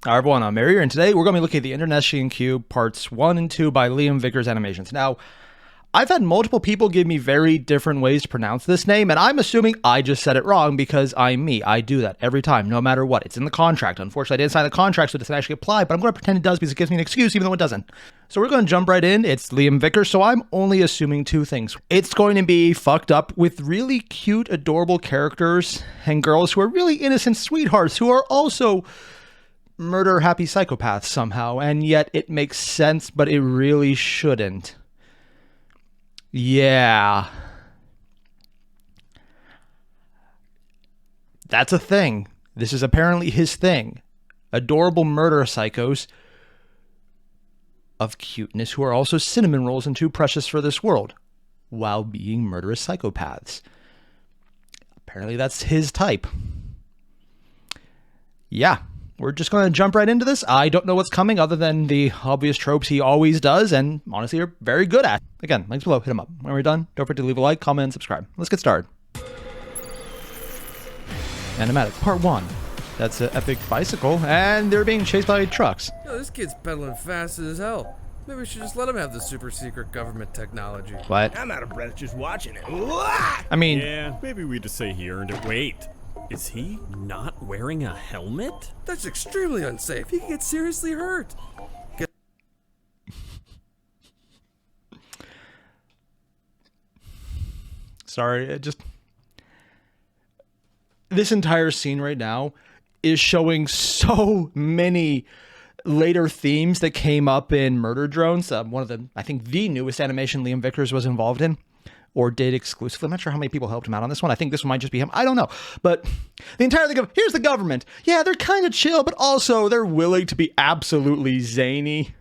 Hi everyone, I'm Airier, and today we're going to be looking at the Internecion Cube Parts 1 and 2 by Vickers Animations. Now, I've had multiple people give me very different ways to pronounce this name, and I'm assuming I just said it wrong because I'm me. I do that every time, no matter what. It's in the contract. Unfortunately, I didn't sign the contract, so it doesn't actually apply, but I'm going to pretend it does because it gives me an excuse, even though it doesn't. So we're going to jump right in. It's Vickers, so I'm only assuming two things. It's going to be fucked up with really cute, adorable characters and girls who are really innocent sweethearts who are also murder-happy psychopaths somehow, and yet it makes sense, but it really shouldn't. Yeah. That's a thing. This is apparently his thing. Adorable murder psychos of cuteness who are also cinnamon rolls and too precious for this world, while being murderous psychopaths. Apparently that's his type. Yeah. We're just going to jump right into this. I don't know what's coming other than the obvious tropes he always does, and honestly are very good at. Again, links below, hit him up. When we're done, don't forget to leave a like, comment, and subscribe. Let's get started. Animatic, part 1. That's an epic bicycle, and they're being chased by trucks. Yo, this kid's pedaling fast as hell. Maybe we should just let him have the super secret government technology. What? I'm out of breath just watching it. I mean... Yeah, maybe we just say he earned it. Wait, is he not wearing a helmet? That's extremely unsafe. He could get seriously hurt. Sorry, this entire scene right now is showing so many later themes that came up in Murder Drones. One of the, I think, the newest animation Vickers was involved in, or did exclusively. I'm not sure how many people helped him out on this one. I think this one might just be him. I don't know. But the entire thing of, here's the government. Yeah, they're kind of chill, but also they're willing to be absolutely zany.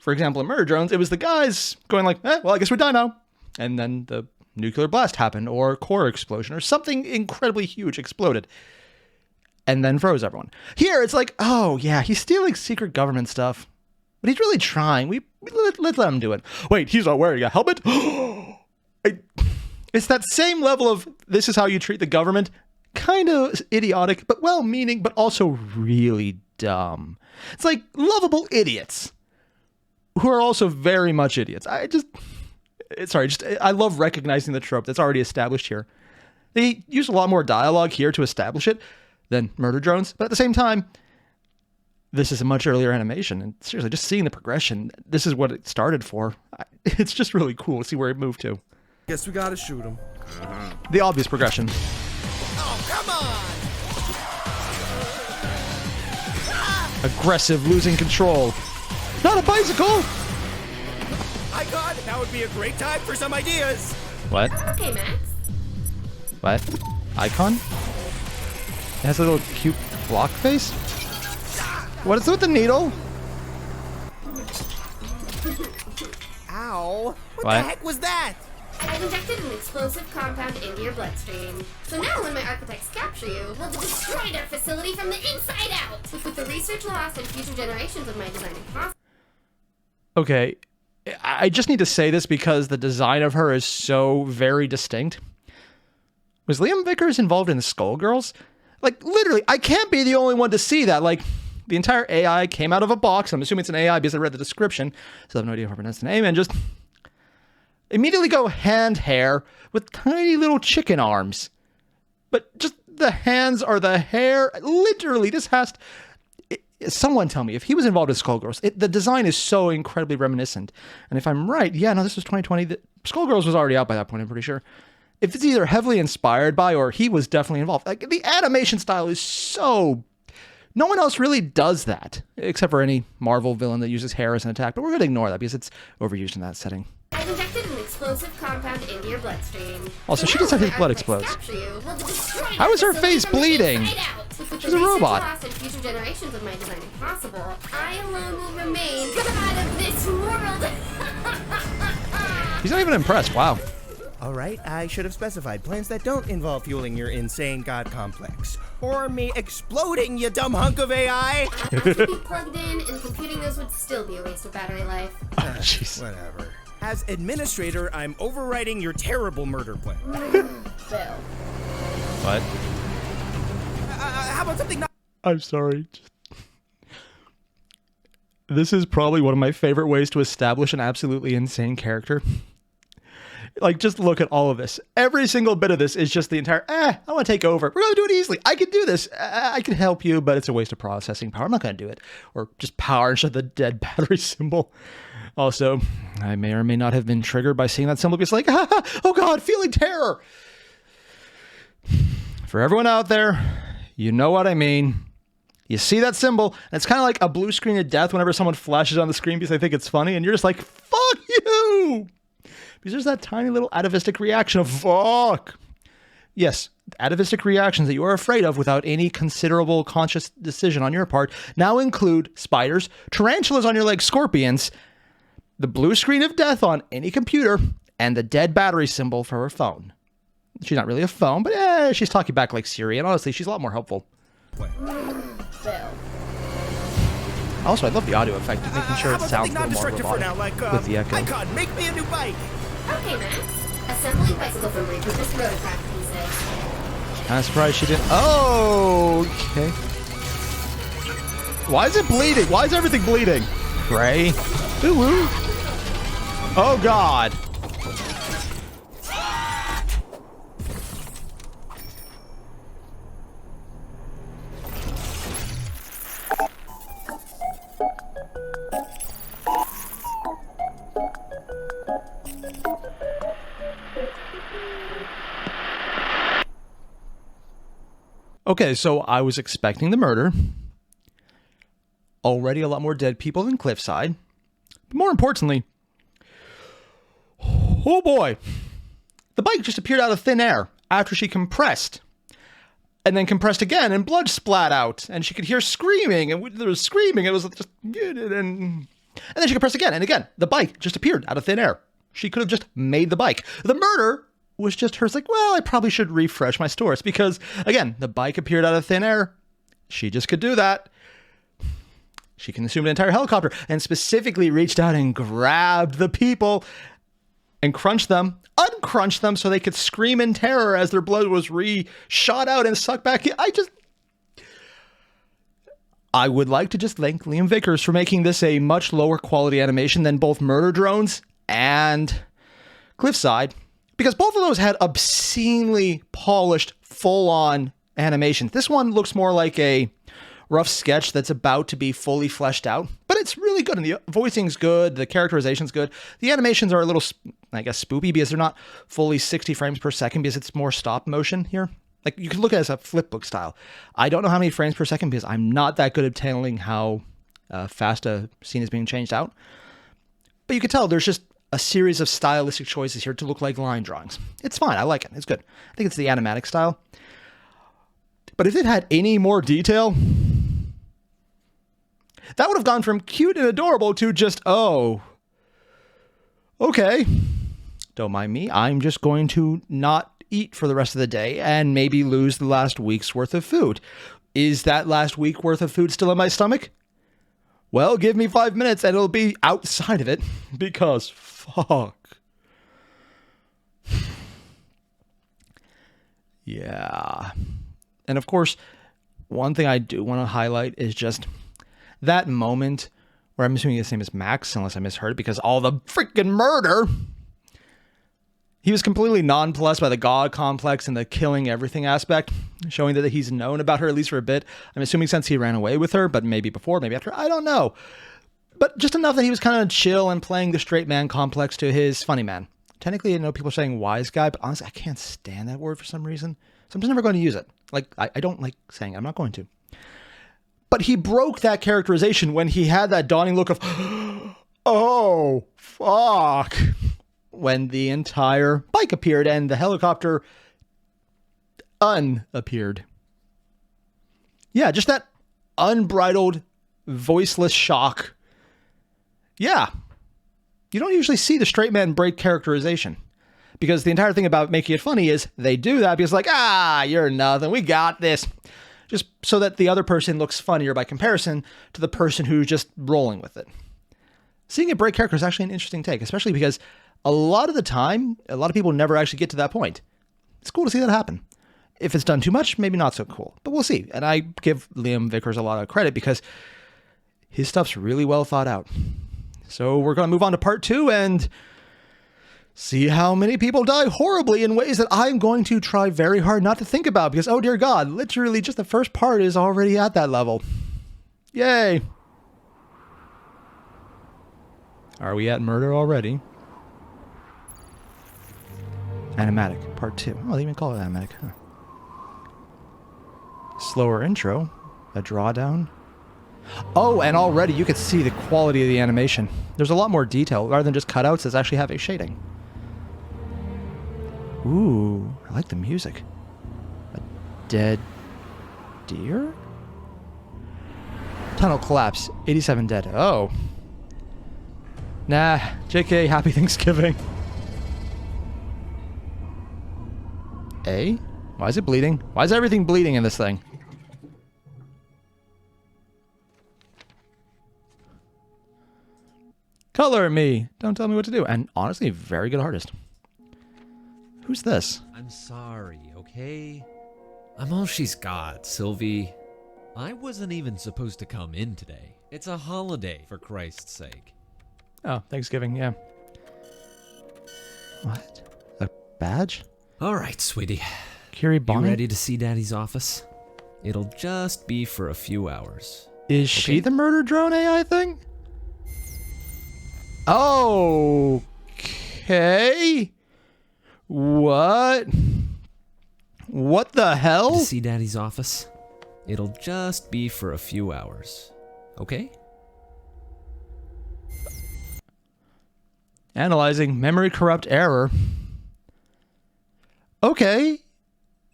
For example, in Murder Drones, it was the guys going like, well, I guess we're done now. And then the nuclear blast happened, or core explosion, or something incredibly huge exploded. And then froze everyone. Here, it's like, oh, yeah, he's stealing secret government stuff. But he's really trying. Let's let him do it. Wait, he's not wearing a helmet? It's that same level of, this is how you treat the government. Kind of idiotic, but well-meaning, but also really dumb. It's like lovable idiots who are also very much idiots. I love recognizing the trope that's already established here. They use a lot more dialogue here to establish it than Murder Drones, but at the same time, this is a much earlier animation, and seriously, just seeing the progression, this is what it started for. It's just really cool to see where it moved to. Guess we gotta shoot him. The obvious progression. Oh, come on! Aggressive, losing control. Not a bicycle! Icon, that would be a great time for some ideas. What? Okay, Max. What? Icon? It has a little cute block face? What is it with the needle? Ow. What What? the heck was that? I've injected an explosive compound into your bloodstream. So now when my architects capture you, we'll destroy their facility from the inside out. With the research lost and future generations of my design impossible. Okay, I just need to say this because the design of her is so very distinct. Was Vickers involved in the Skullgirls? Like, literally, I can't be the only one to see that. Like, the entire AI came out of a box. I'm assuming it's an AI because I read the description, so I have no idea how to pronounce the name, and just immediately go hand hair with tiny little chicken arms. But just the hands are the hair. Literally, this has to... Someone tell me, if he was involved in Skullgirls, the design is so incredibly reminiscent. And if I'm right, yeah, no, this was 2020. Skullgirls was already out by that point, I'm pretty sure. If it's either heavily inspired by or he was definitely involved. Like, the animation style is so... No one else really does that, except for any Marvel villain that uses hair as an attack, but we're going to ignore that because it's overused in that setting. I've injected an explosive compound into your bloodstream. Also, she does have his blood explodes. How is her face bleeding? She's a robot. And future generations of my design impossible, I alone will remain god of this world. He's not even impressed. Wow. All right, I should have specified plans that don't involve fueling your insane god complex. Or me exploding, you dumb hunk of AI! I have to be plugged in, and computing those would still be a waste of battery life. Jeez. Whatever. As administrator, I'm overriding your terrible murder plan. Bill. What? How about something not... I'm sorry. This is probably one of my favorite ways to establish an absolutely insane character. Like, just look at all of this. Every single bit of this is just the entire, I want to take over. We're going to do it easily. I can do this. I can help you, but it's a waste of processing power. I'm not going to do it. Or just power and shut the dead battery symbol. Also, I may or may not have been triggered by seeing that symbol because like, oh God, feeling terror. For everyone out there, you know what I mean. You see that symbol, and it's kind of like a blue screen of death whenever someone flashes on the screen because they think it's funny, and you're just like, fuck you! Because there's that tiny little atavistic reaction of fuck. Yes, atavistic reactions that you are afraid of without any considerable conscious decision on your part now include spiders, tarantulas on your legs, scorpions, the blue screen of death on any computer, and the dead battery symbol for her phone. She's not really a phone, but she's talking back like Siri, and honestly, she's a lot more helpful. Also, I love the audio effect of making sure it sounds a little more robotic with the echo. Icon, make me a new bike! Okay, Max. Assembling bicycle from repurposed rotorcraft pieces. Kind of surprised she didn't. Oh, okay. Why is it bleeding? Why is everything bleeding? Gray. Ooh. Oh, God. Okay, so I was expecting the murder. Already a lot more dead people than Cliffside. But more importantly, oh boy, the bike just appeared out of thin air after she compressed. And then compressed again, and blood splat out, and she could hear screaming, and there was screaming, it was just, and then she compressed again, and again, the bike just appeared out of thin air. She could have just made the bike. The murder was just her. It's like, well, I probably should refresh my stores because, again, the bike appeared out of thin air. She just could do that. She consumed an entire helicopter and specifically reached out and grabbed the people and crunched them, uncrunched them so they could scream in terror as their blood was shot out and sucked back in. I would like to just thank Liam Vickers for making this a much lower quality animation than both Murder Drones and Cliffside. Because both of those had obscenely polished, full-on animations. This one looks more like a rough sketch that's about to be fully fleshed out. But it's really good, and the voicing's good, the characterization's good. The animations are a little, I guess, spoopy because they're not fully 60 frames per second because it's more stop motion here. Like, you can look at it as a flipbook style. I don't know how many frames per second because I'm not that good at telling how fast a scene is being changed out. But you can tell there's just a series of stylistic choices here to look like line drawings. It's fine. I like it. It's good. I think it's the Animatic style. But if it had any more detail, that would have gone from cute and adorable to just, oh, okay. Don't mind me. I'm just going to not eat for the rest of the day and maybe lose the last week's worth of food. Is that last week worth of food still in my stomach? Well, give me 5 minutes and it'll be outside of it because fuck. Yeah. And of course, one thing I do want to highlight is just that moment where I'm assuming his name is Max, unless I misheard it, because all the freaking murder. He was completely nonplussed by the God complex and the killing everything aspect, showing that he's known about her at least for a bit. I'm assuming since he ran away with her, but maybe before, maybe after, I don't know. But just enough that he was kind of chill and playing the straight man complex to his funny man. Technically, I know people are saying wise guy, but honestly, I can't stand that word for some reason. So I'm just never going to use it. Like, I don't like saying it. I'm not going to. But he broke that characterization when he had that dawning look of, oh, fuck, when the entire bike appeared and the helicopter unappeared. Yeah, just that unbridled, voiceless shock. Yeah. You don't usually see the straight man break characterization. Because the entire thing about making it funny is they do that because like, you're nothing, we got this. Just so that the other person looks funnier by comparison to the person who's just rolling with it. Seeing it break character is actually an interesting take, especially because a lot of the time, a lot of people never actually get to that point. It's cool to see that happen. If it's done too much, maybe not so cool, but we'll see. And I give Liam Vickers a lot of credit because His stuff's really well thought out. So we're going to move on to part 2 and see how many people die horribly in ways that I'm going to try very hard not to think about because, oh dear God, literally just the first part is already at that level. Yay. Are we at murder already? Animatic, part 2. Oh, they even call it animatic, huh? Slower intro. A drawdown. Oh, and already you could see the quality of the animation. There's a lot more detail. Rather than just cutouts, it's actually having shading. Ooh, I like the music. A dead deer? Tunnel collapse. 87 dead. Oh. Nah, JK, happy Thanksgiving. A? Why is it bleeding? Why is everything bleeding in this thing? Color me. Don't tell me what to do. And honestly, very good artist. Who's this? I'm sorry, okay? I'm all she's got, Sylvie. I wasn't even supposed to come in today. It's a holiday, for Christ's sake. Oh, Thanksgiving, yeah. What? A badge? All right, sweetie. Kiri You Bonnet? ready to see Daddy's office? It'll just be for a few hours. Is she the murder drone AI thing? Okay. What? What the hell? To see Daddy's office? It'll just be for a few hours. Okay? Analyzing memory corrupt error. Okay.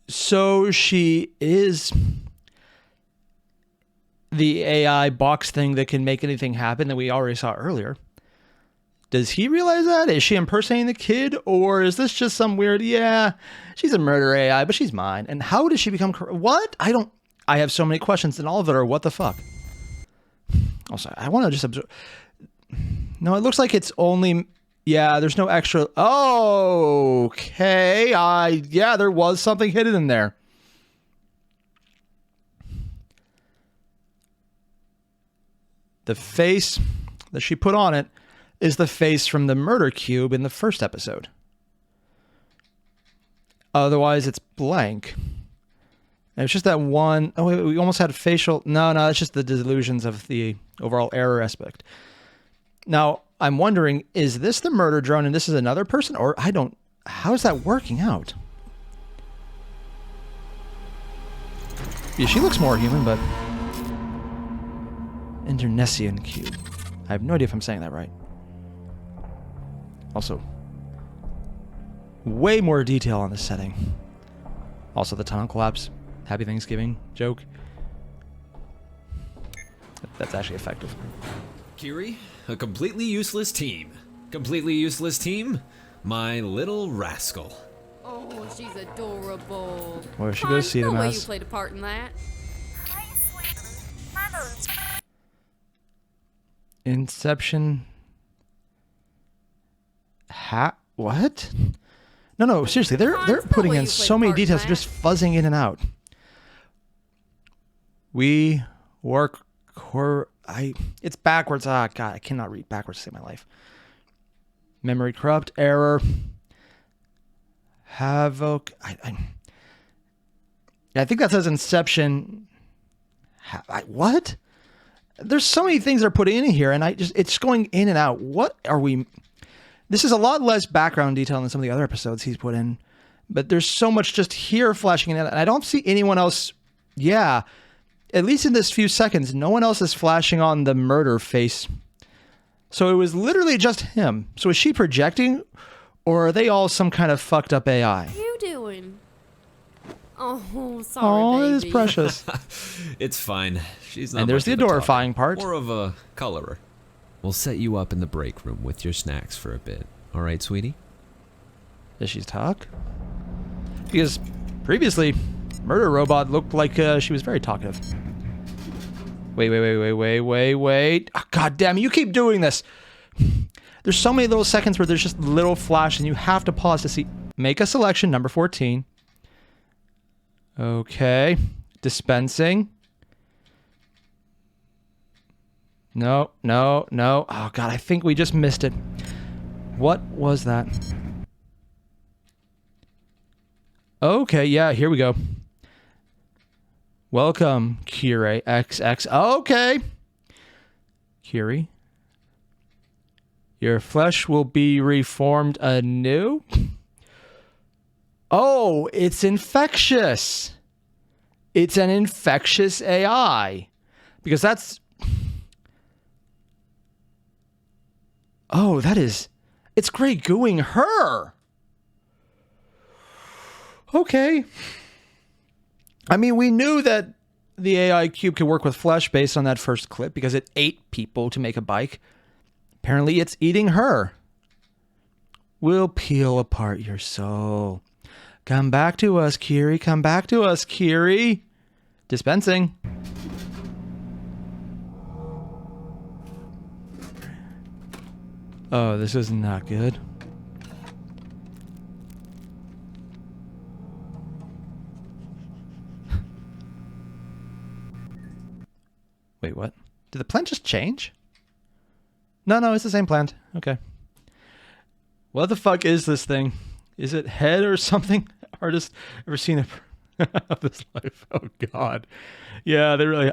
So she is the AI box thing that can make anything happen that we already saw earlier. Does he realize that? Is she impersonating the kid? Or is this just some weird, yeah, she's a murder AI, but she's mine. And how did she become what? I have so many questions and all of it are what the fuck? Also, I want to just observe. No, it looks like it's only, yeah, there's no extra. Oh, okay. Yeah, there was something hidden in there. The face that she put on it is the face from the murder cube in the first episode. Otherwise, it's blank. And it's just that one. Oh, wait, we almost had facial. No, it's just the delusions of the overall error aspect. Now, I'm wondering, is this the murder drone and this is another person? Or how is that working out? Yeah, she looks more human, but... Internecion cube. I have no idea if I'm saying that right. Also, way more detail on this setting. Also, the tunnel collapse. Happy Thanksgiving joke. That's actually effective. Kiri, a completely useless team. Completely useless team? My little rascal. Oh, she's adorable. Where she goes see no them way as. you played a part in that. Inception. What? No, seriously, they're putting way in you played so a many part in details, that. just fuzzing in and out. We work it's backwards. Ah, God, I cannot read backwards to save my life. Memory corrupt, error, havoc. I think that says Inception. What? There's so many things that are put in here, and it's going in and out. What are we? This is a lot less background detail than some of the other episodes he's put in, but there's so much just here flashing in, and I don't see anyone else. Yeah, at least in this few seconds, no one else is flashing on the murder face. So it was literally just him. So is she projecting, or are they all some kind of fucked up AI? What are you doing? Oh, sorry, Oh, baby. it is precious. It's fine. She's not And there's much the of a talker. adorifying part. More of a colorer. We'll set you up in the break room with your snacks for a bit. All right, sweetie? Does she talk? Because previously, Murder Robot looked like she was very talkative. Wait. Oh, God damn it, you keep doing this. There's so many little seconds where there's just little flash and you have to pause to see. Make a selection, number 14. Okay. Dispensing. No, no, no. Oh, God, I think we just missed it. What was that? Okay, yeah, here we go. Welcome, Kyrie XX. Okay. Kyrie. Your flesh will be reformed anew? Oh, it's infectious. It's an infectious AI. Because that's... Oh, that is... It's Grey gooing her. Okay. I mean, we knew that the AI cube could work with flesh based on that first clip because it ate people to make a bike. Apparently, it's eating her. We'll peel apart your soul. Come back to us, Kyrie. Come back to us, Kyrie. Dispensing. Oh, this is not good. Wait, what? Did the plant just change? No, it's the same plant. Okay. What the fuck is this thing? Is it head or something? Artist ever seen it of this life? Oh, God. Yeah, they really...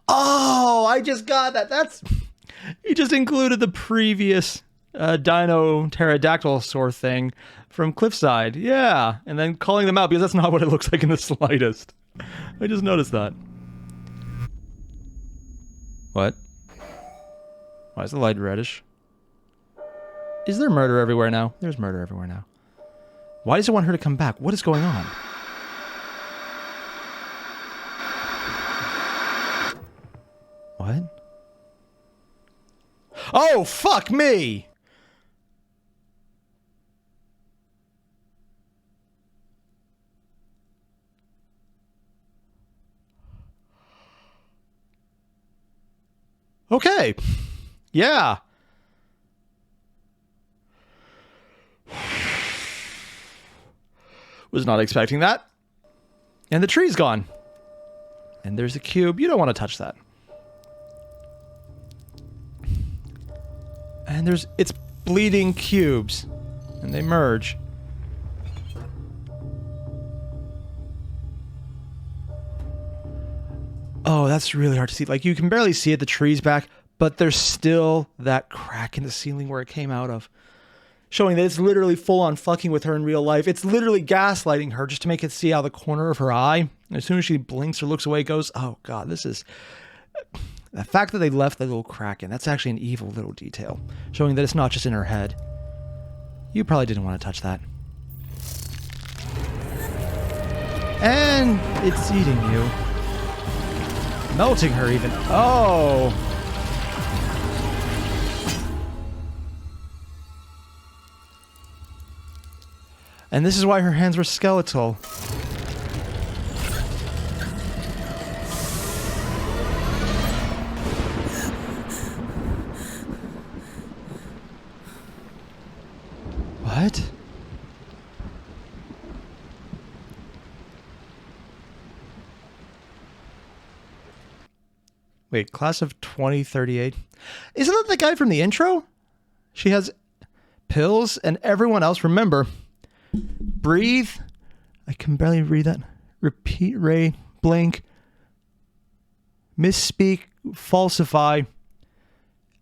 Oh, I just got that. That's... He just included the previous dino pterodactyl thing from Cliffside. Yeah, and then calling them out because that's not what it looks like in the slightest. I just noticed that. What? Why is the light reddish? Is there murder everywhere now? There's murder everywhere now. Why does it want her to come back? What is going on? What? Oh, fuck me! Okay. Yeah. Was not expecting that. And the tree's gone. And there's a cube. You don't want to touch that. And it's bleeding cubes. And they merge. Oh, that's really hard to see. Like, you can barely see it, the tree's back, but there's still that crack in the ceiling where it came out of. Showing that it's literally full on fucking with her in real life. It's literally gaslighting her just to make it see out the corner of her eye. And as soon as she blinks or looks away, it goes, oh God, this is... The fact that they left the little crack in, that's actually an evil little detail. Showing that it's not just in her head. You probably didn't want to touch that. And it's eating you. Melting her even. Oh! And this is why her hands were skeletal. What? Wait, class of 2038? Isn't that the guy from the intro? She has pills and everyone else. Remember, breathe. I can barely read that. Repeat, ray, blink. Misspeak, falsify.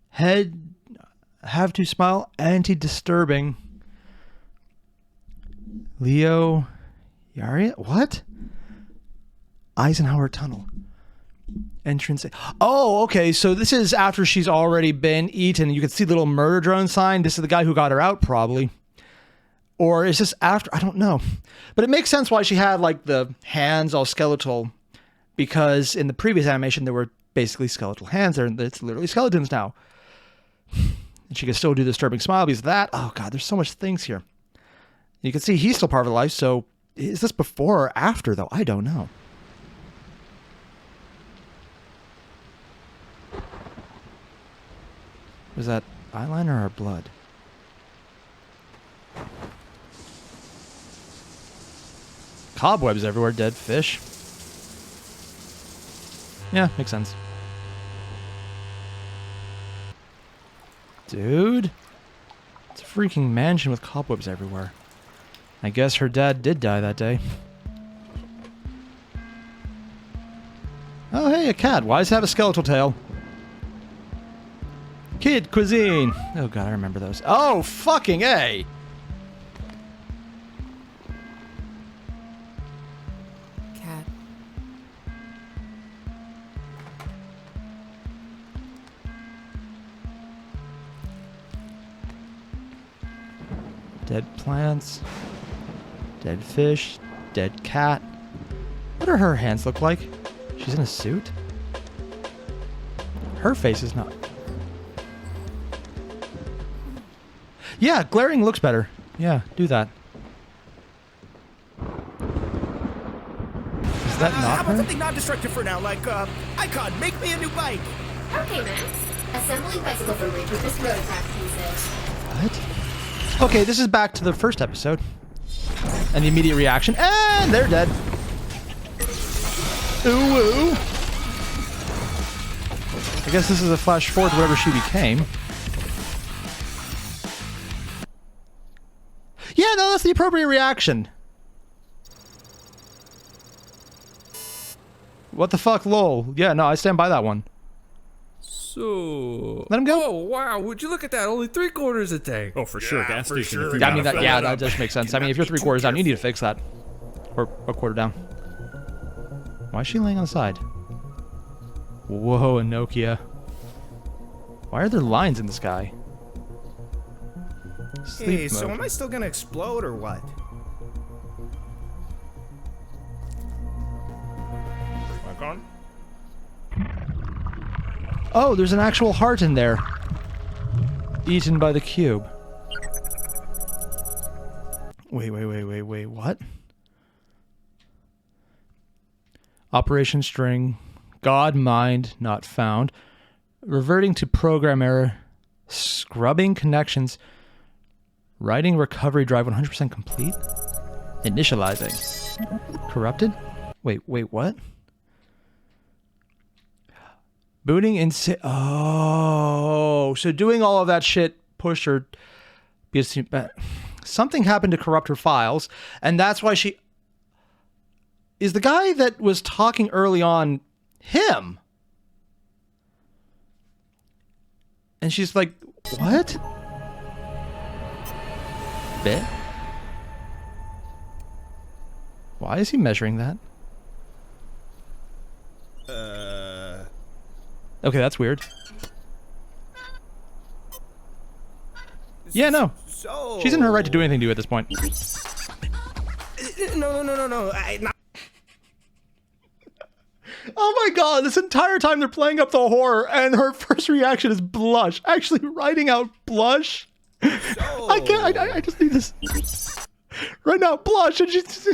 Head, have to smile, anti-disturbing. Leo, Airier? What? Eisenhower Tunnel. Entrance. Oh, okay. So this is after she's already been eaten. You can see the little murder drone sign. This is the guy who got her out, probably. Or is this after? I don't know. But it makes sense why she had, like, the hands all skeletal. Because in the previous animation, there were basically skeletal hands. It's literally skeletons now. And she can still do the disturbing smile because of that. Oh, God, there's so much things here. You can see he's still part of her life. So is this before or after, though? I don't know. Was that eyeliner or blood? Cobwebs everywhere, dead fish. Yeah, makes sense. Dude. It's a freaking mansion with cobwebs everywhere. I guess her dad did die that day. Oh, hey, a cat. Why does it have a skeletal tail? Kid cuisine. Oh, God, I remember those. Oh, fucking A. Cat. Dead plants. Dead fish. Dead cat. What do her hands look like? She's in a suit? Her face is not... Yeah, glaring looks better. Yeah, do that. Is that How not about her? something non-destructive for now, like, Icon, make me a new bike! Okay, Max. Assembling bicycle from repurposed rotorcraft pieces. What? Okay, this is back to the first episode. And the immediate reaction. And they're dead. Ooh, ooh. I guess this is a flash forward to whatever she became. Yeah, no, that's the appropriate reaction. What the fuck, lol. Yeah, no, I stand by that one. So... Let him go. Oh, wow, would you look at that? Only 3/4 a tank. Oh, for sure, gas for station. sure. if you Yeah, I gotta mean, that, fill yeah, it that up. does make sense. I mean, if you're 3/4 down, you need to fix that. Or a quarter down. Why is she laying on the side? Whoa, a Nokia. Why are there lines in the sky? Sleep Hey, so mode. am I still gonna explode or what? Back on? Oh, there's an actual heart in there. Eaten by the cube. Wait, what? Operation string. God mind not found. Reverting to program error. Scrubbing connections. Writing recovery drive 100% complete. Initializing. Corrupted? Wait, what? Booting in... Oh, so doing all of that shit pushed her... Because something happened to corrupt her files, and that's why she... Is the guy that was talking early on him? And she's like, what? Bit? Why is he measuring that? Okay, that's weird. Yeah, no. So... She's in her right to do anything to you at this point. No. Not... Oh my god, this entire time they're playing up the horror, and her first reaction is blush. Actually writing out blush. I can't, I just need this. Right now, blush, and she's...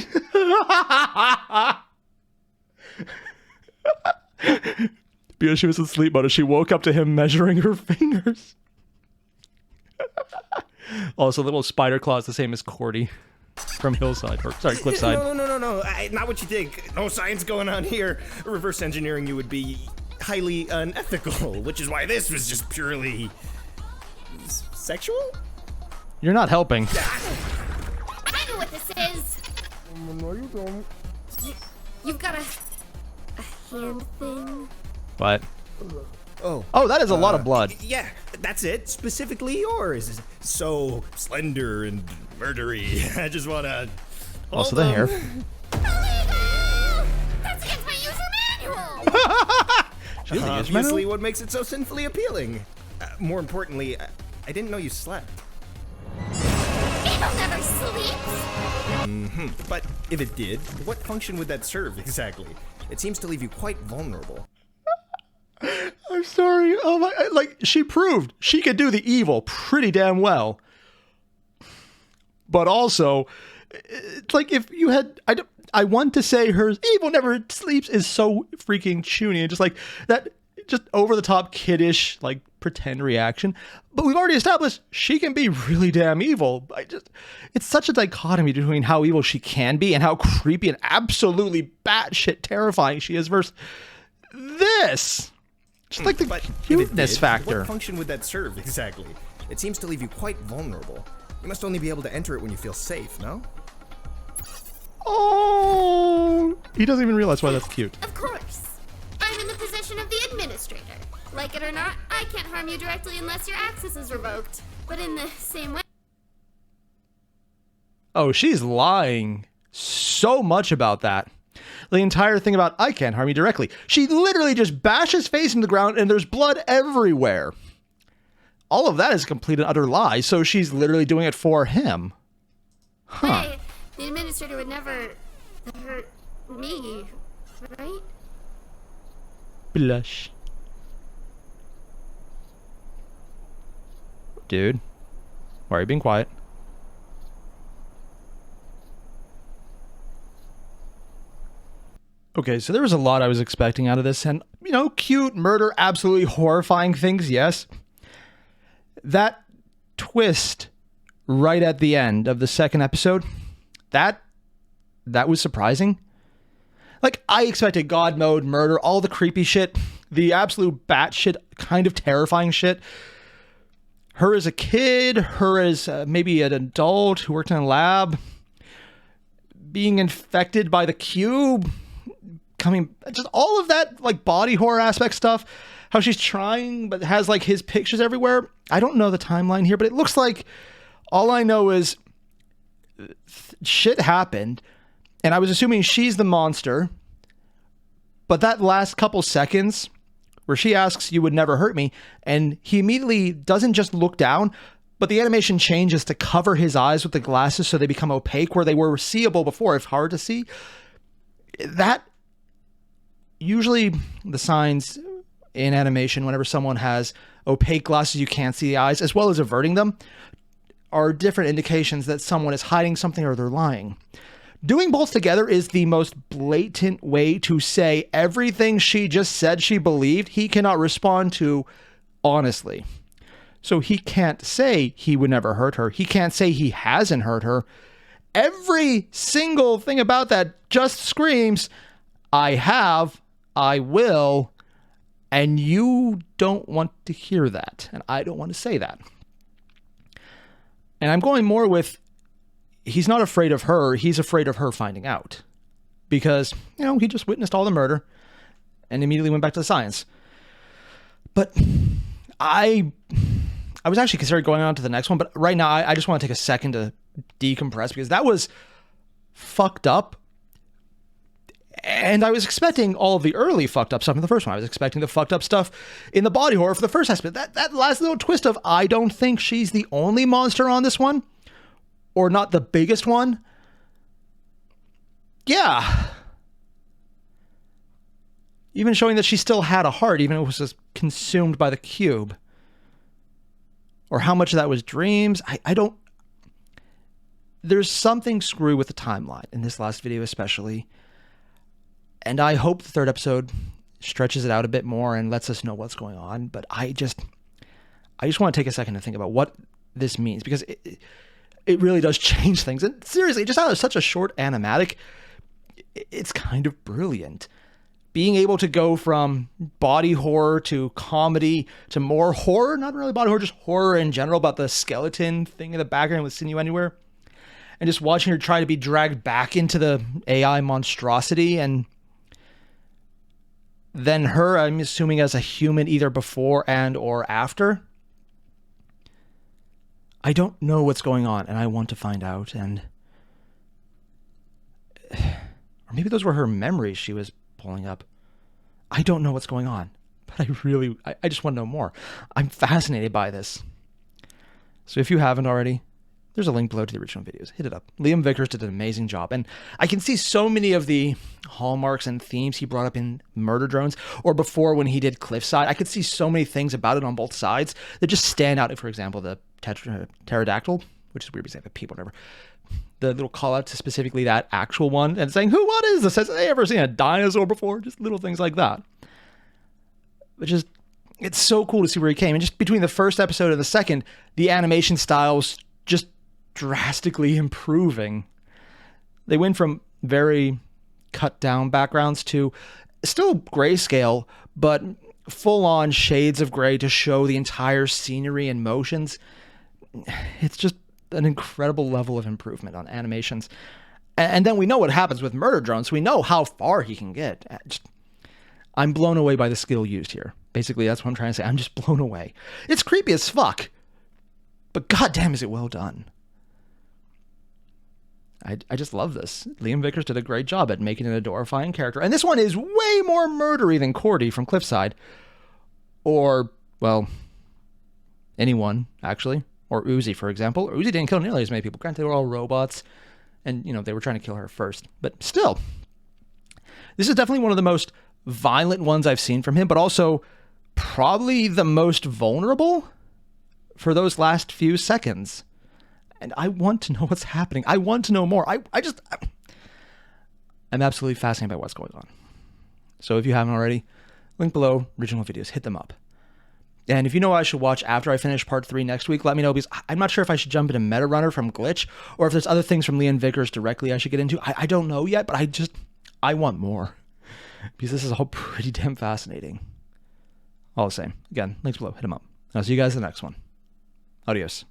Because she was in sleep mode, and she woke up to him measuring her fingers. Also, little spider claws the same as Cordy from Hillside, or sorry, Cliffside. No. Not what you think. No science going on here. Reverse engineering you would be highly unethical, which is why this was just purely... sexual? You're not helping. I know what this is. No, you don't. You've got a hand thing. What? Oh. Oh, that is a lot of blood. Yeah, that's it. Specifically yours. So slender and murdery. I just wanna... Also the hair. Illegal! That's against my user manual! She has a user Obviously, manual? what makes it so sinfully appealing. More importantly, I didn't know you slept. People never sleeps! But if it did, what function would that serve exactly? It seems to leave you quite vulnerable. I'm sorry. Oh my! Like, she proved she could do the evil pretty damn well. But also, it's like if you had, I want to say her evil never sleeps is so freaking chuny and just like that, just over the top kiddish like pretend reaction. But we've already established she can be really damn evil. It's such a dichotomy between how evil she can be and how creepy and absolutely batshit terrifying she is versus this. Just like the But if it cuteness did, factor. What function would that serve exactly? It seems to leave you quite vulnerable. You must only be able to enter it when you feel safe, no? Oh, he doesn't even realize why that's cute. Of course. I'm in the position of the administrator. Like it or not, I can't harm you directly unless your access is revoked. But in the same way... Oh, she's lying so much about that. The entire thing about I can't harm you directly. She literally just bashes face into the ground and there's blood everywhere. All of that is a complete and utter lie, so she's literally doing it for him. Huh. Hey, the administrator would never hurt me, right? Blush. Dude, why are you being quiet? Okay, so there was a lot I was expecting out of this, and, you know, cute, murder, absolutely horrifying things, yes. That twist right at the end of the second episode, that was surprising. Like, I expected God mode, murder, all the creepy shit, the absolute batshit kind of terrifying shit. Her as a kid, her as maybe an adult who worked in a lab, being infected by the cube, just all of that, like, body horror aspect stuff, how she's trying but has like his pictures everywhere. I don't know the timeline here, but it looks like, all I know is shit happened and I was assuming she's the monster, but that last couple seconds where she asks, "You would never hurt me," and he immediately doesn't just look down, but the animation changes to cover his eyes with the glasses so they become opaque where they were seeable before, if hard to see. That usually the signs in animation, whenever someone has opaque glasses you can't see the eyes, as well as averting them, are different indications that someone is hiding something or they're lying. Doing both together is the most blatant way to say everything she just said she believed he cannot respond to honestly. So he can't say he would never hurt her. He can't say he hasn't hurt her. Every single thing about that just screams, I have, I will, and you don't want to hear that. And I don't want to say that. And I'm going more with, he's not afraid of her, he's afraid of her finding out. Because, you know, he just witnessed all the murder and immediately went back to the science. But I was actually considering going on to the next one, but right now I just want to take a second to decompress because that was fucked up. And I was expecting all of the early fucked up stuff in the first one. I was expecting the fucked up stuff in the body horror for the first aspect. That last little twist of, I don't think she's the only monster on this one, or not the biggest one. Yeah. Even showing that she still had a heart, even if it was just consumed by the cube. Or how much of that was dreams. I don't... There's something screwy with the timeline, in this last video especially. And I hope the third episode stretches it out a bit more and lets us know what's going on. But I just want to take a second to think about what this means, because it really does change things. And seriously, just out of such a short animatic, it's kind of brilliant. Being able to go from body horror to comedy to more horror, not really body horror, just horror in general about the skeleton thing in the background with Sinew Anywhere. And just watching her try to be dragged back into the AI monstrosity, and then her, I'm assuming, as a human either before and or after. I don't know what's going on, and I want to find out. And or maybe those were her memories she was pulling up. I don't know what's going on, but I just want to know more. I'm fascinated by this. So if you haven't already, there's a link below to the original videos. Hit it up. Liam Vickers did an amazing job, and I can see so many of the hallmarks and themes he brought up in Murder Drones, or before when he did Cliffside. I could see so many things about it on both sides that just stand out. For example, the pterodactyl, which is weird because they have a peep, whatever. The little call out to specifically that actual one and saying, what is this? Has they ever seen a dinosaur before? Just little things like that. Which is, it's so cool to see where he came. And just between the first episode and the second, the animation styles just drastically improving. They went from very cut down backgrounds to still grayscale, but full-on shades of gray to show the entire scenery and motions. It's just an incredible level of improvement on animations. And then we know what happens with Murder Drone, so we know how far he can get. I'm blown away by the skill used here. Basically, that's what I'm trying to say. I'm just blown away. It's creepy as fuck, but goddamn is it well done. I just love this. Liam Vickers did a great job at making an adorifying character. And this one is way more murdery than Cordy from Cliffside. Or, well, anyone, actually. Or Uzi, for example. Uzi didn't kill nearly as many people. Granted, they were all robots. And, you know, they were trying to kill her first. But still, this is definitely one of the most violent ones I've seen from him. But also, probably the most vulnerable for those last few seconds. And I want to know what's happening. I want to know more. I'm absolutely fascinated by what's going on. So if you haven't already, link below, original videos, hit them up. And if you know what I should watch after I finish part 3 next week, let me know, because I'm not sure if I should jump into Meta Runner from Glitch, or if there's other things from Liam Vickers directly I should get into. I don't know yet, but I want more. Because this is all pretty damn fascinating. All the same. Again, links below, hit them up. I'll see you guys in the next one. Adios.